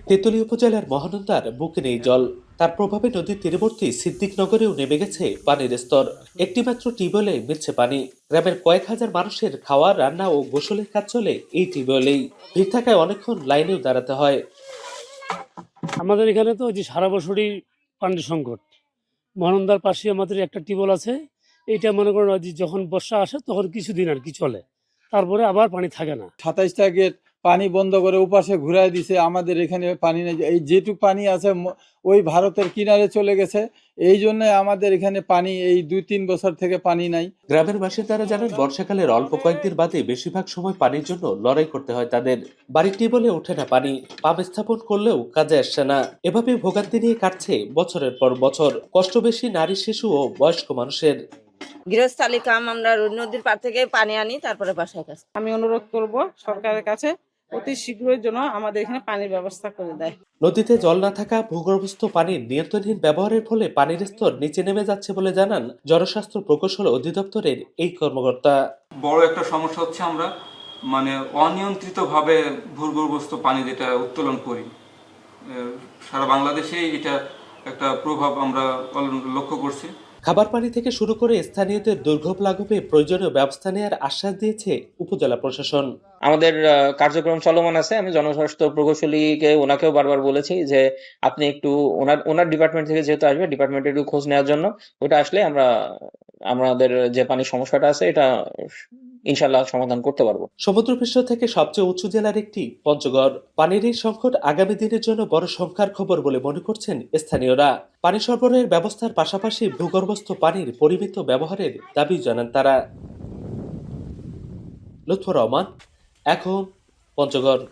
তেঁতুলিয়া উপজেলার মহানন্দার বুকে নেই জল। তার প্রভাবে নদীর তীরবর্তী সিদ্দিকনগরেও নেমে গেছে পানির স্তর। একটিমাত্র টিউবওয়েলে মিলছে পানি। গ্রামের কয়েক হাজার মানুষের খাওয়া, রান্না ও গোসলের কাজ চলে এই টিউবওয়েলেই। ভিড় থাকায় অনেকক্ষণ লাইনেও দাঁড়াতে হয়। আমাদের এখানে তো যে সারা বছরই পানির সংকট। মহানন্দার পাশে আমাদের একটা টিউবওয়েল আছে। এইটা মনে করেন যে যখন বর্ষা আসে তখন কিছুদিন আর কি চলে, তারপরে আবার পানি থাকে না। 27টা গেট পানি বন্ধ করে ওপাশে ঘুরাই দিছে। আমাদের এখানে পানি নেই, এই যেটুক পানি আছে ওই ভারতের কিনারে চলে গেছে। এই জন্য আমাদের এখানে পানি এই 2-3 বছর থেকে পানি নাই। গ্রামের বাসিন্দারা জানান, বর্ষাকালের অল্প কয়েকদিন বাদে বেশিরভাগ সময় পানির জন্য লড়াই করতে হয় তাদের। বাড়ির টিউবওয়েলে ওঠে না পানি, পাম্প স্থাপন করলেও কাজে আসছে না। এভাবে ভোগান্তি নিয়ে কাটছে বছরের পর বছর। কষ্ট বেশি নারী, শিশু ও বয়স্ক মানুষের। গৃহস্থালী কাম আমরা নদীর পাড় থেকে পানি আনি, তারপরে বাসায় কাজ। আমি অনুরোধ করব সরকারের কাছে অতি শীঘ্রই যেন আমাদের এখানে পানির ব্যবস্থা করে দেয়। নদীতে জল না থাকা, ভূগর্ভস্থ পানির নিয়ন্ত্রণহীন ব্যবহারের ফলে পানির স্তর নিচে নেমে যাচ্ছে বলে জানান জনস্বাস্থ্য প্রকৌশল অধিদপ্তরের এই কর্মকর্তা। বড় একটা সমস্যা হচ্ছে আমরা অনিয়ন্ত্রিতভাবে ভূগর্ভস্থ পানি যেটা উত্তোলন করি। সারা বাংলাদেশে এটা একটা প্রভাব আমরা লক্ষ্য করছি। খাবার পানি থেকে শুরু করে স্থানীয়দের দুর্ভোগ লাঘবে প্রয়োজনীয় ব্যবস্থা নেওয়ার আশ্বাস দিয়েছে উপজেলা প্রশাসন। আমাদের কার্যক্রম চলমান আছে। আমি জনস্বাস্থ্য প্রকৌশলীকে ওনাকেও বারবার বলেছি যে আপনি একটু ওনার ডিপার্টমেন্ট থেকে যেহেতু আসবে, ডিপার্টমেন্টে একটু খোঁজ নেওয়ার জন্য। ওটা আসলে আমাদের যে পানির সমস্যাটা আছে এটা ইনশাল্লাহ সমাধান করতে পারবো। সমুদ্রপৃষ্ঠ থেকে সবচেয়ে উঁচু জেলার একটি পঞ্চগড়। পানির এই সংকট আগামী দিনের জন্য বড় সংখ্যার খবর বলে মনে করছেন স্থানীয়রা। পানি সরবরাহের ব্যবস্থার পাশাপাশি ভূগর্ভস্থ পানির পরিমিত ব্যবহারের দাবি জানান তারা। লুৎফর রহমান, এখন, পঞ্চগড়।